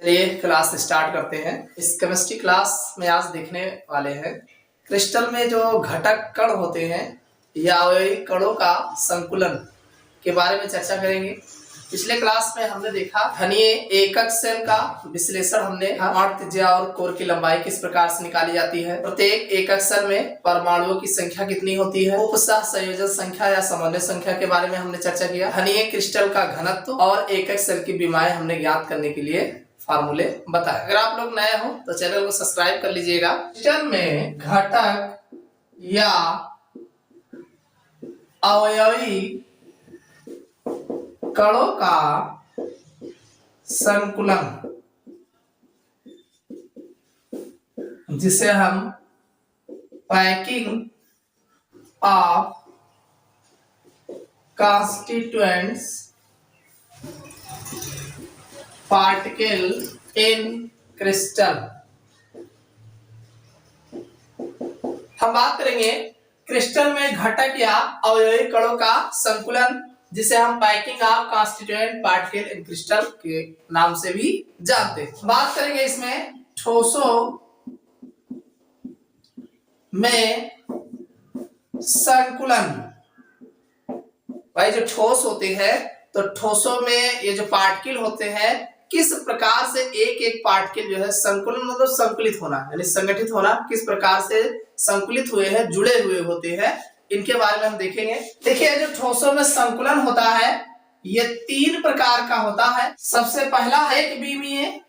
चलिए class start करते हैं। इस केमिस्ट्री क्लास में आज देखने वाले हैं क्रिस्टल में जो घटक कण होते हैं या अवयवी कणों का संकुलन के बारे में चर्चा करेंगे। पिछले क्लास में हमने देखा घनीय एकक सेल का विश्लेषण। हमने त्रिज्या और कोर की लंबाई किस प्रकार से निकाली जाती है, प्रत्येक एकक सेल में परमाणुओं की संख्या कितनी होती है, उपसह संयोजन संख्या या समन्वय संख्या के बारे में हमने चर्चा किया। घनीय क्रिस्टल का घनत्व और एकक सेल की विमाएं हमने ज्ञात करने के लिए फार्मूले बताए। अगर आप लोग नए हो तो चैनल को सब्सक्राइब कर लीजिएगा। क्रिस्टल में घटक या अवयवी कणों का संकुलन, जिसे हम packing of constituents particle in crystal, हम बात करेंगे क्रिस्टल में घटक या अवयवी कणों का संकुलन, जिसे हम packing of constituent particle in crystal के नाम से भी जानते हैं। बात करेंगे इसमें ठोसों में संकुलन। भाई जो ठोस होते हैं तो ठोसों में ये जो पार्टिकल होते हैं किस प्रकार से एक एक पार्टिकल जो है संकुलन मतलब संकुलित होना यानी संगठित होना, किस प्रकार से संकुलित हुए हैं, जुड़े हुए होते हैं, इनके बारे में हम देखेंगे। देखिए जो ठोसों में संकुलन होता है ये तीन प्रकार का होता है। सबसे पहला एक विमीय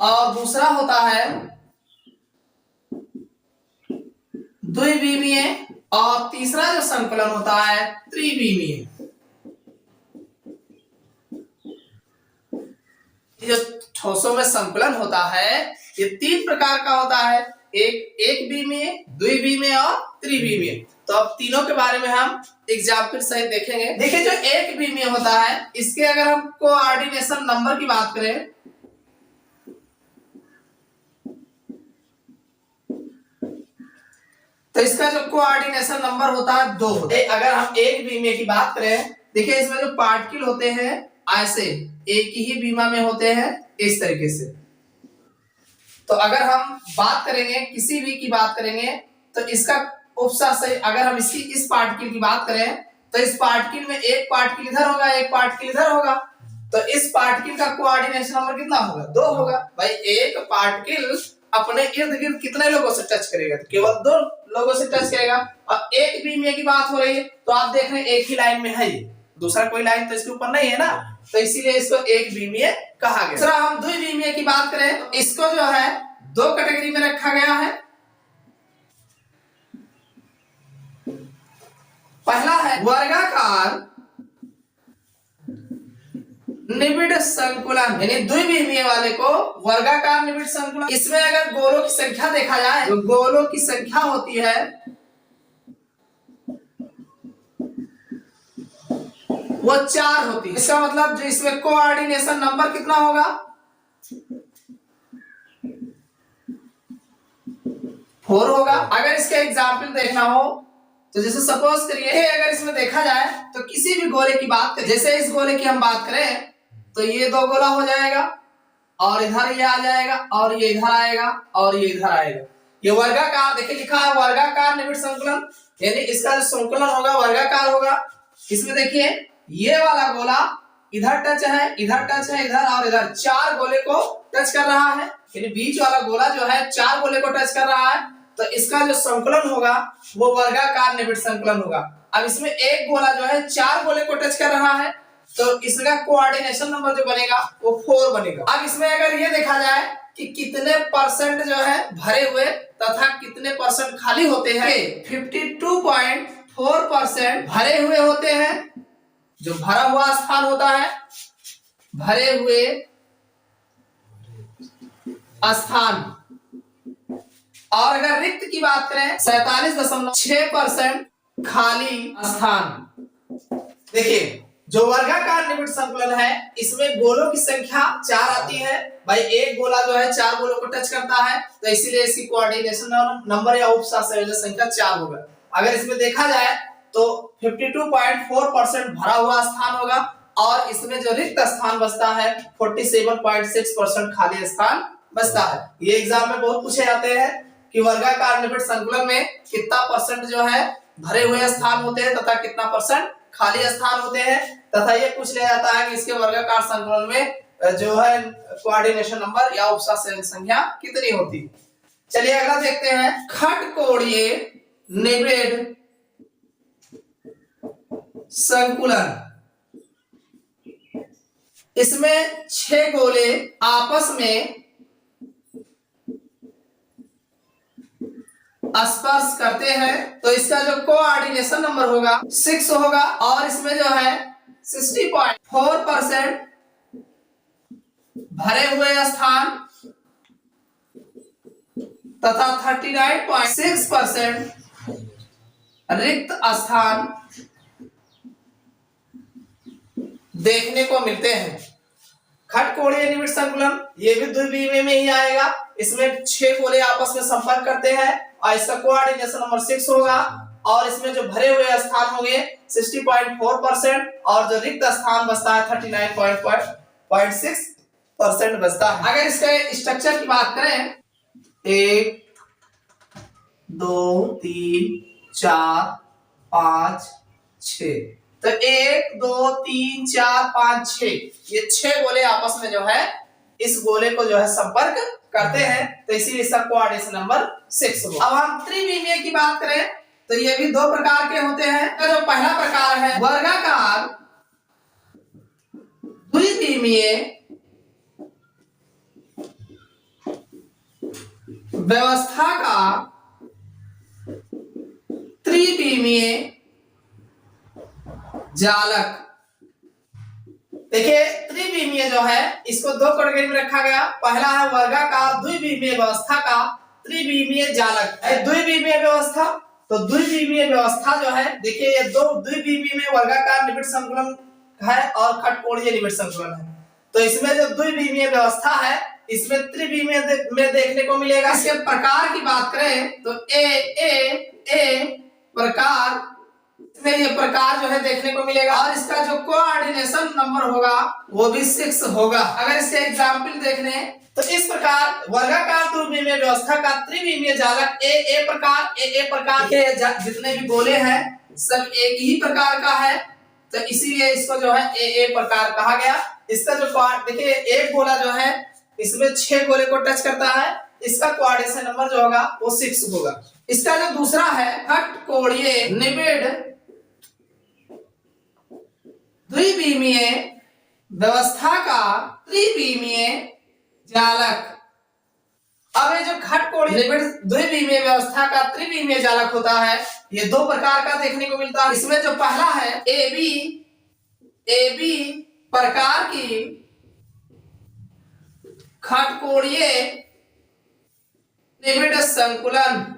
और दूसरा होता है द्विविमीय और तीसरा जो संकुलन होता है त्रिविमीय। जो ठोसों में संकुलन होता है ये तीन प्रकार का होता है, एक विमीय, द्विविमीय और त्रिविमीय। तो अब तीनों के बारे में हम एग्जाम्पल सहित देखेंगे। देखिए जो एक विमीय होता है इसके अगर हम कोऑर्डिनेशन नंबर की बात करें तो इसका जो कोऑर्डिनेशन नंबर होता है 2। अगर हम एक विमीय की बात करें, देखिए इसमें जो पार्टिकल होते हैं ऐसे एक ही बीमा में होते हैं इस तरीके से। तो अगर हम बात करेंगे किसी भी की बात करेंगे तो इसका उपसर्ग से अगर हम इसकी इस पार्टिकल की बात करें तो इस पार्टिकल में एक पार्टिकल इधर होगा, एक पार्टिकल इधर होगा, तो इस पार्टिकल का कोऑर्डिनेशन नंबर कितना होगा 2 होगा। भाई एक पार्टिकल अपने इर्द गिर्द कितने लोगों से टच करेगा, तो केवल 2 लोगों से टच करेगा। और एक विमीय की बात हो रही है तो आप देख रहे हैं एक ही लाइन में है, ये दूसरा कोई लाइन तो इसके ऊपर नहीं है ना, तो इसीलिए इसको एक विमीय कहा गया। दूसरा हम द्विविमीय की बात करें तो इसको जो है 2 कैटेगरी में रखा गया है। पहला है वर्गाकार निबिड़ संकुलन, यानी द्विविमीय वाले को वर्गाकार निबिड़ संकुलन। इसमें अगर गोलों की संख्या देखा जाए तो गोलों की संख्या होती है वो 4 होती है। इसका मतलब जो इसमें कोऑर्डिनेशन नंबर कितना होगा 4 होगा। अगर इसका एग्जाम्पल देखना हो तो जैसे सपोज करिए अगर इसमें देखा जाए तो किसी भी गोले की बात करें, जैसे इस गोले की हम बात करें तो ये 2 गोला हो जाएगा और इधर ये आ जाएगा और ये इधर आएगा और ये इधर आएगा। ये वर्गाकार, देखिए लिखा है वर्गाकार निबिड़ संकुलन, यानी इसका जो संकुलन होगा वर्गाकार होगा। इसमें देखिए ये वाला गोला इधर टच है, इधर टच है, इधर और इधर 4 गोले को टच कर रहा है, यानी बीच वाला गोला जो है 4 गोले को टच कर रहा है, तो इसका जो संकुलन होगा वो वर्गाकार निबिड़ संकुलन होगा। अब इसमें एक गोला जो है 4 गोले को टच कर रहा है तो इसका कोऑर्डिनेशन नंबर जो बनेगा वो 4 बनेगा। अब इसमें अगर ये देखा जाए कि कितने परसेंट जो है भरे हुए तथा कितने परसेंट खाली होते हैं, 52.4% भरे हुए होते हैं, जो भरा हुआ स्थान होता है, भरे हुए स्थान। और अगर रिक्त की बात करें 47.6% खाली स्थान। देखिए जो वर्गाकार निबिड़ संकुलन है इसमें गोलों की संख्या 4 आती है। भाई एक गोला जो है 4 गोलों को टच करता है तो इसीलिए इसकी कोऑर्डिनेशन नंबर या उपसह संयोजन संख्या 4 होगा। अगर इसमें देखा जाए तो 52.4% भरा हुआ स्थान होगा और इसमें जो रिक्त स्थान बचता है 47.6% खाली स्थान बचता है। ये एग्जाम में बहुत पूछे जाते हैं कि वर्गाकार निबिड़ संकुलन में कितना परसेंट जो है भरे हुए स्थान होते हैं तथा कितना परसेंट खाली स्थान होते हैं, तथा ये पूछ लिया जाता है कि इसके वर्गाकार संकुलन में जो है कोऑर्डिनेशन नंबर या उपसरण संख्या कितनी होती है। चलिए अगला देखते हैं, खटकोणीय निबिड़ संकुलन। इसमें 6 गोले आपस में स्पर्श करते हैं तो इसका जो कोऑर्डिनेशन नंबर होगा 6 होगा, और इसमें जो है 60.4% भरे हुए स्थान तथा 39.6% रिक्त स्थान देखने को मिलते हैं। खटकोणीय निबिड़ संकुलन ये भी द्विविमीय में ही आएगा। इसमें 6 गोले आपस में संपर्क करते हैं और इसका कोऑर्डिनेशन नंबर 6 होगा, और इसमें जो भरे हुए स्थान होंगे 60.4% और जो रिक्त स्थान बचता है 39.6% बचता है। अगर इसके स्ट्रक्चर की बात करें 1 2 3 4 5 6, तो 1 2 3 4 5 6 ये 6 गोले आपस में जो है इस गोले को जो है संपर्क करते हैं, तो इसीलिए इसका कोऑर्डिनेशन नंबर 6 होगा। अब हम त्रिविमीय की बात करें तो ये भी 2 प्रकार के होते हैं। तो जो पहला प्रकार है वर्गाकार द्विविमीय व्यवस्था का त्रिविमीय जालक। देखिए त्रिविमीय जो है इसको 2 कैटेगरी में रखा गया। पहला है वर्गाकार द्विविमीय व्यवस्था का त्रिविमीय जालक। द्विविमीय व्यवस्था, तो द्विविमीय व्यवस्था जो है देखिए ये 2 द्विविमीय में वर्गाकार निबिड़ संकुलन है और खटकोणीय निबिड़ संकुलन है। तो इसमें जो द्विविमीय व्यवस्था है इसमें त्रिविमीय में देखने को मिलेगा। इसके प्रकार की बात करें तो ए प्रकार में ये प्रकार जो है देखने को मिलेगा, और इसका जो कोऑर्डिनेशन नंबर होगा वो भी 6 होगा। अगर इसके एग्जाम्पल देखने तो इस प्रकार वर्गाकार द्विविमीय व्यवस्था का त्रिविमीय जालक ए प्रकार के जितने भी गोले हैं सब एक ही प्रकार का है, तो इसीलिए इसको जो है ए प्रकार कहा गया। इसका जो देखिए एक गोला जो है इसमें 6 गोले को टच करता है, इसका कोऑर्डिनेशन नंबर जो होगा वो 6 होगा। इसका जो दूसरा है खटकोणीय निबिड़ द्विविमीय व्यवस्था का त्रिविमीय जालक। अब ये जो खटकोणीय निबिड़ द्विविमीय व्यवस्था का त्रिविमीय जालक होता है ये 2 प्रकार का देखने को मिलता है। इसमें जो पहला है ए बी प्रकार की खटकोणीय निबिड़ संकुलन,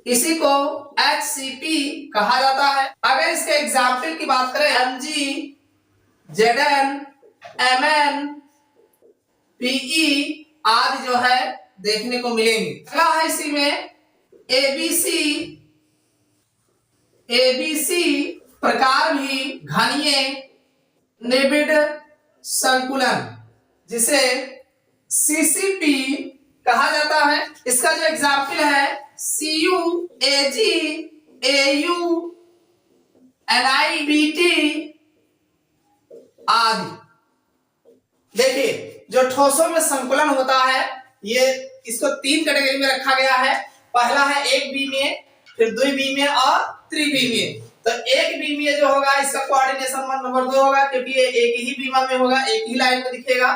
इसी को HCP कहा जाता है। अगर इसके एग्जाम्पल की बात करें MG, ZN, MN, PE आदि जो है देखने को मिलेंगे। अगला है इसी में ABC प्रकार भी घनीय निबिड़ संकुलन जिसे CCP कहा जाता है। इसका जो एग्जाम्पल है CU, AG, AU, NIBT आदि। देखिए जो ठोसों में संकुलन होता है ये इसको 3 कैटेगरी में रखा गया है। पहला है एक विमीय, फिर द्विविमीय और त्रिविमीय। तो एक विमीय जो होगा इसका कोऑर्डिनेशन नंबर 2 होगा, क्योंकि ये एक ही बीमा में होगा, एक ही लाइन में दिखेगा।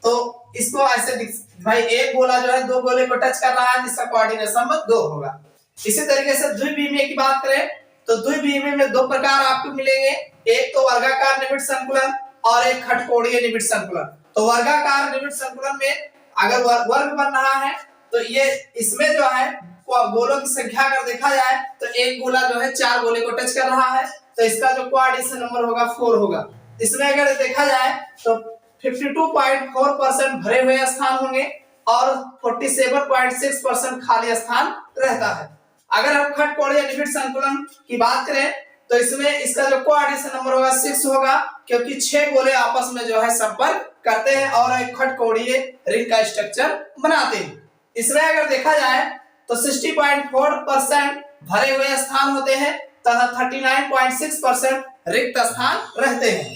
तो इसको ऐसे भाई एक गोला जो है 2 गोले को टच कर रहा है जिसका कोऑर्डिनेशन नंबर 2 होगा। इसी तरीके से द्विविमीय की बात करें तो द्विविमीय में 2 प्रकार आपको मिलेंगे, एक तो वर्गाकार निबिड़ संकुलन और एक खटकोणीय निबिड़ संकुलन। तो वर्गाकार निबिड़ संकुलन में अगर वर्ग बन रहा है तो ये इसमें जो है गोलों की संख्या अगर देखा जाए तो एक गोला जो है 4 गोले को टच कर रहा है, तो इसका जो कोऑर्डिनेशन नंबर होगा 4 होगा। इसमें अगर देखा जाए तो 52.4% भरे हुए स्थान होंगे और 47.6% खाली स्थान रहता है। अगर हम खटकोणीय निबिड़ संकुलन की बात करें तो इसमें इसका जो कोऑर्डिनेशन नंबर होगा 6 होगा, क्योंकि 6 गोले आपस में जो है संपर्क करते हैं और एक खटकोणीय रिंग का स्ट्रक्चर बनाते हैं। इसमें अगर देखा जाए तो 60.4% भरे हुए स्थान होते हैं तथा 39.6% रिक्त स्थान रहते हैं।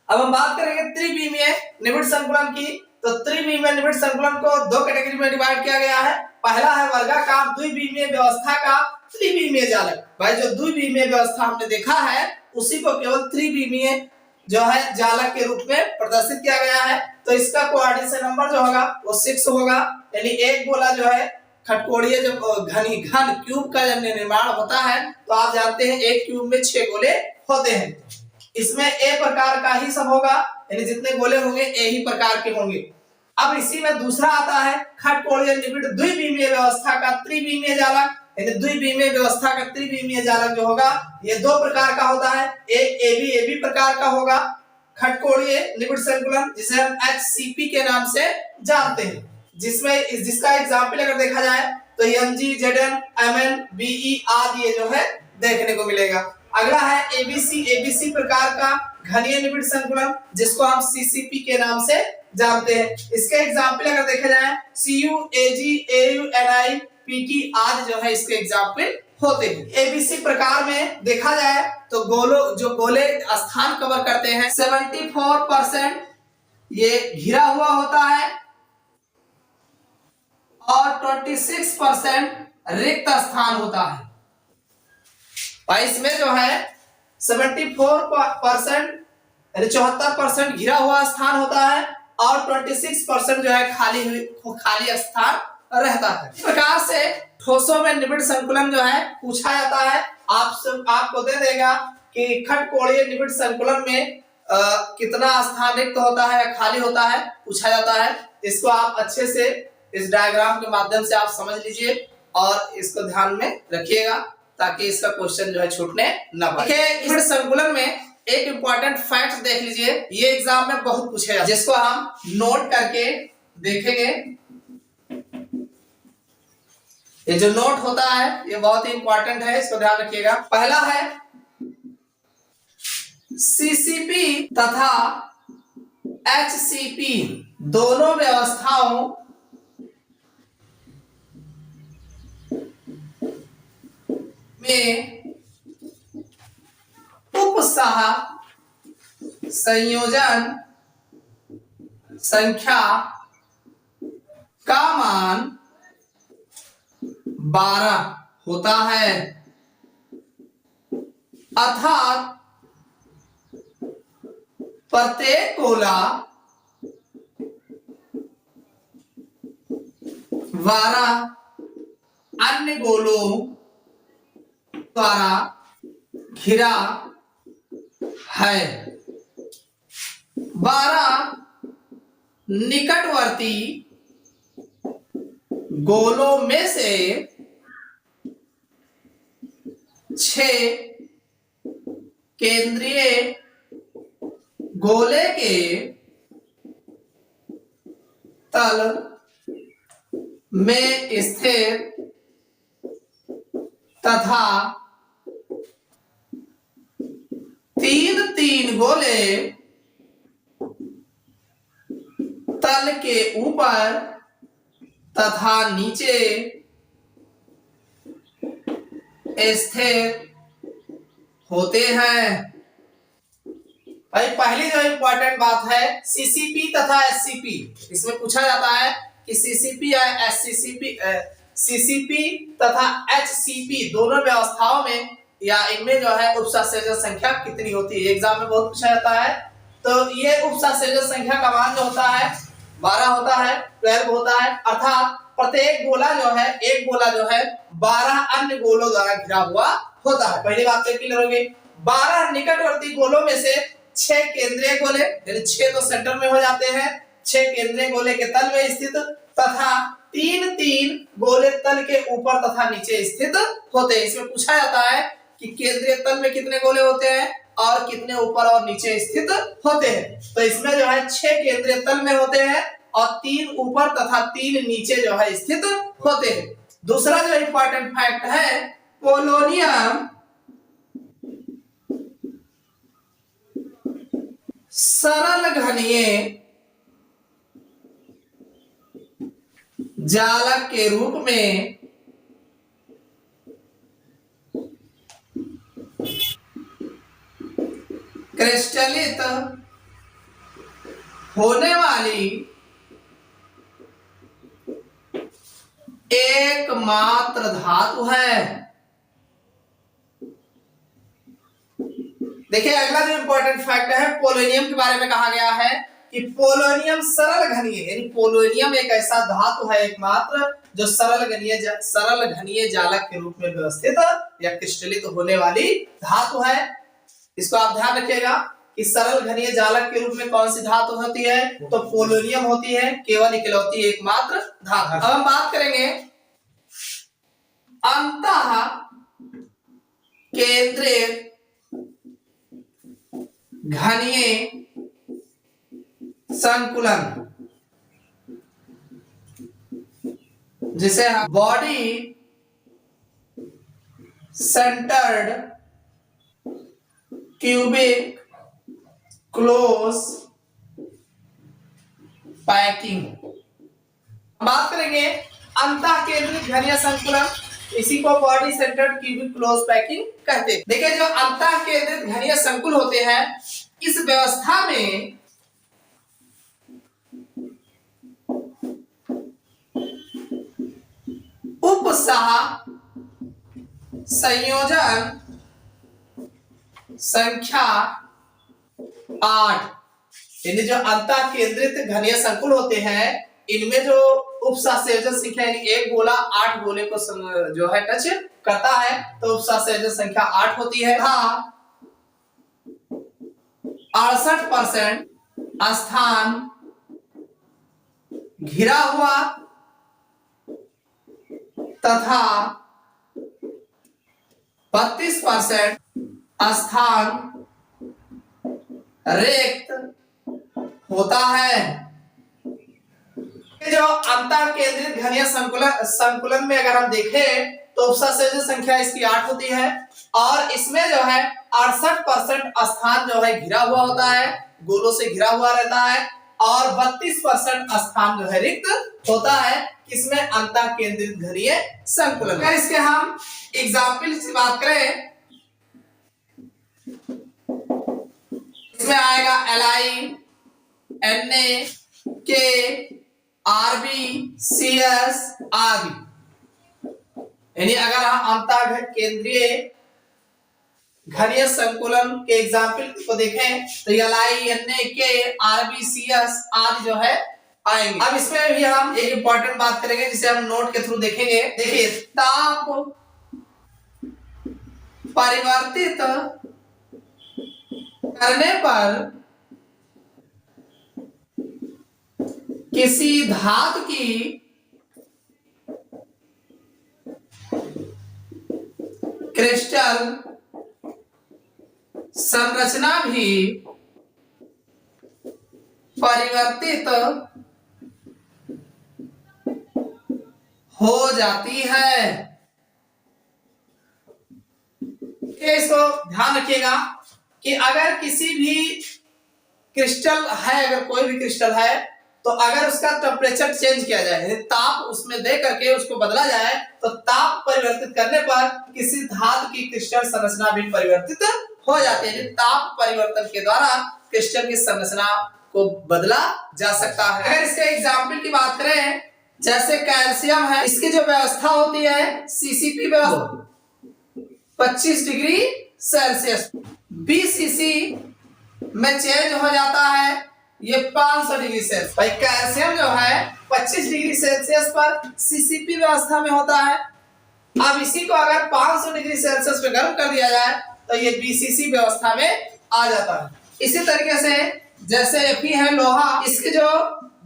अब हम बात करेंगे त्रिविमीय निबिड़ संकुलन की। तो त्रिविमीय निबिड़ संकुलन को दो कैटेगरी में डिवाइड किया गया है। पहला है वर्गाकार द्विविमीय व्यवस्था का त्रिविमीय जालक। भाई जो द्विविमीय व्यवस्था हमने देखा है उसी को केवल त्रिविमीय जो है जालक के रूप में प्रदर्शित किया गया है। तो इसका कोऑर्डिनेशन नंबर जो होगा वो 6 होगा, यानी एक गोला जो है खटकोणीय जो घन क्यूब का जब निर्माण होता है तो आप जानते हैं एक क्यूब में 6 गोले होते हैं। इसमें ए प्रकार का ही सब होगा, यानी जितने गोले होंगे ए ही प्रकार के होंगे। अब इसी में दूसरा आता है खटकोणीय निबिड़ द्विविमीय व्यवस्था का त्रिविमीय जालक। यानी द्विविमीय व्यवस्था का त्रिविमीय जालक जो होगा ये दो प्रकार का होता है। एक एबी प्रकार का होगा खटकोणीय निबिड़ संकुलन, जिसे हम HCP के नाम से जानते हैं, जिसमें जिसका एग्जाम्पल अगर देखा जाए तो MG, ZN, MN, BE आदि ये जो है देखने को मिलेगा। अगला है ABC प्रकार का घनीय निबिड़ संकुलन, जिसको हम CCP के नाम से जानते हैं। इसके एग्जाम्पल अगर देखे जाए CU, AG, AU, NI, PT आदि जो है इसके एग्जाम्पल होते हैं। ABC प्रकार में देखा जाए तो जो गोले स्थान कवर करते हैं 74% ये घिरा हुआ होता है और 26% रिक्त स्थान होता है। और इसमें जो है 74% 74% घिरा हुआ स्थान होता है और 26% जो है खाली स्थान रहता है। इस प्रकार से ठोसों में निबिड़ संकुलन जो है पूछा जाता है। आपको दे देगा कि खटकोणीय निबिड़ संकुलन में कितना स्थान रिक्त होता है या खाली होता है, पूछा जाता है। इसको आप अच्छे से इस डायग्राम के माध्यम से आप समझ लीजिए और इसको ध्यान में रखिएगा ताकि इसका क्वेश्चन जो है छूटने न पाए। निबिड़ संकुलन में एक इंपॉर्टेंट फैक्ट देख लीजिए, ये एग्जाम में बहुत पूछेगा, जिसको हम नोट करके देखेंगे। ये जो नोट होता है ये बहुत ही इंपॉर्टेंट है, इसको ध्यान रखिएगा। पहला है CCP तथा HCP दोनों व्यवस्थाओं में उपसह संयोजन संख्या का मान 12 होता है, अर्थात प्रत्येक गोला 12 अन्य गोलों द्वारा घिरा है। 12 निकटवर्ती गोलों में से 6 केंद्रीय गोले के तल में स्थित तथा 3 गोले तल के ऊपर तथा नीचे स्थित होते हैं। भाई पहली जो इंपॉर्टेंट बात है CCP तथा SCP, इसमें पूछा जाता है कि CCP या CCP तथा HCP दोनों व्यवस्थाओं में या इनमें जो है उपसंयोजन संख्या कितनी होती है, एग्जाम में बहुत पूछा जाता है। तो ये उपसंयोजन संख्या का मान जो होता है 12 होता है, 12 होता है, अर्थात प्रत्येक गोला जो है एक गोला जो है 12 अन्य गोलों द्वारा घिरा हुआ होता है। पहली बात तो क्लियर होगी। 12 निकटवर्ती गोलों में से 6 केंद्रीय गोले, यानी 6 तो सेंटर में हो जाते हैं, 6 केंद्रीय गोले के तल में स्थित तथा 3 गोले तल के ऊपर तथा नीचे स्थित होते हैं। इसमें पूछा जाता है कि केंद्रीय तल में कितने गोले होते हैं और कितने ऊपर और नीचे स्थित होते हैं। तो इसमें जो है 6 केंद्रीय तल में होते हैं और 3 ऊपर तथा 3 नीचे जो है स्थित होते हैं। दूसरा जो इंपॉर्टेंट फैक्ट है पोलोनियम सरल घनीय जालक के रूप में क्रिस्टलित होने वाली एकमात्र धातु है। देखिए अगला जो इंपॉर्टेंट फैक्ट है, पोलोनियम के बारे में कहा गया है कि पोलोनियम सरल घनीय, यानी पोलोनियम एक ऐसा धातु है एकमात्र जो सरल घनीय जालक के रूप में व्यवस्थित या क्रिस्टलित होने वाली धातु है। इसको आप ध्यान रखिएगा कि सरल घनीय जालक के रूप में कौन सी धातु होती है, तो पोलोनियम होती है, केवल इकलौती एकमात्र धातु। अब हम बात करेंगे अंतः केंद्रित घनीय संकुलन, जिसे body centred cubic close packing. बात करेंगे अंतः केंद्रित घनीय संकुलन, इसी को body centred cubic close packing कहते हैं। देखिए जो अंतः केंद्रित घनीय संकुल होते हैं, इस व्यवस्था में उपसह संयोजन संख्या 8, यानी जो अंतः केंद्रित घनीय संकुल होते हैं, इनमें जो उपसह संयोजन संख्या यानी एक गोला 8 गोले को जो है टच करता है, तो उपसह संयोजन संख्या 8 होती है। हाँ 68% स्थान घिरा हुआ तथा 32% स्थान रिक्त होता है। जो अंतः केंद्रित घनीय संकुलन में अगर हम देखें तो उपसह संयोजन संख्या इसकी 8 होती है और इसमें जो है 68% स्थान जो है घिरा हुआ होता है, गोलों से घिरा हुआ रहता है और 32% स्थान जो है रिक्त होता है। किसमें? अंतः केंद्रित घनीय संकुलन। अगर इसके हम एग्जाम्पल की बात करें, इसमें आएगा Li, Na, K, Rb, Cs आदि। यानी अगर हम अंतः केंद्रीय घनीय संकुलन के एग्जाम्पल को देखें तो Li, Na, K, Rb, Cs आदि जो है आएंगे। अब इसमें भी हम एक इंपॉर्टेंट बात करेंगे जिसे हम नोट के थ्रू देखेंगे। देखिए ताप परिवर्तित करने पर किसी धातु की क्रिस्टल संरचना भी परिवर्तित हो जाती है। इसको ध्यान रखिएगा कि अगर किसी भी क्रिस्टल है, अगर कोई भी क्रिस्टल है, तो अगर उसका टेम्परेचर चेंज किया जाए, ताप उसमें दे करके उसको बदला जाए, तो ताप परिवर्तित करने पर किसी धातु की क्रिस्टल संरचना भी परिवर्तित हो जाती है। ताप परिवर्तन के द्वारा क्रिस्टल की संरचना को बदला जा सकता है। अगर इसके एग्जाम्पल की बात करें, जैसे कैल्शियम है, इसकी जो व्यवस्था होती है सीसीपी व्यवस्था 25 डिग्री सेल्सियस, बीसीसी में चेंज हो जाता है ये 500 डिग्री सेल्सियस। भाई कैल्शियम जो है 25 डिग्री सेल्सियस पर सीसीपी व्यवस्था में होता है। अब इसी को अगर 500 डिग्री सेल्सियस पे गर्म कर दिया जाए तो ये बीसीसी व्यवस्था में आ जाता है। इसी तरीके से जैसे Fe है लोहा, इसकी जो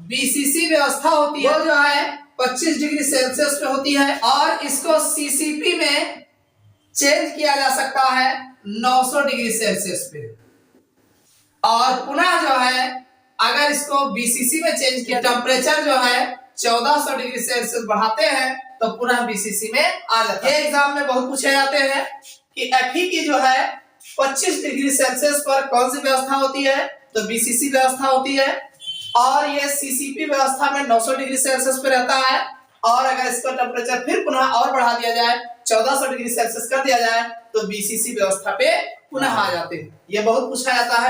बीसीसी व्यवस्था होती है वो जो है 25 डिग्री सेल्सियस पे होती है और इसको सीसीपी में चेंज किया जा सकता है 900 डिग्री सेल्सियस पे। और पुनः जो है अगर इसको बीसीसी में चेंज किया, टेम्परेचर जो है 1400 डिग्री सेल्सियस बढ़ाते हैं तो पुनः बीसीसी में आ जाता है। एग्जाम में बहुत पूछे जाते हैं कि Fe की जो है 25 डिग्री सेल्सियस पर कौन सी व्यवस्था होती है? तो बीसीसी व्यवस्था होती है। और ये सीसीपी व्यवस्था में 900 डिग्री सेल्सियस पे रहता है। और अगर इसका टेम्परेचर फिर पुनः और बढ़ा दिया जाए, 1400 डिग्री सेल्सियस कर दिया जाए, तो बीसीसी व्यवस्था पे पुनः आ जाते हैं। ये बहुत पूछा जाता है।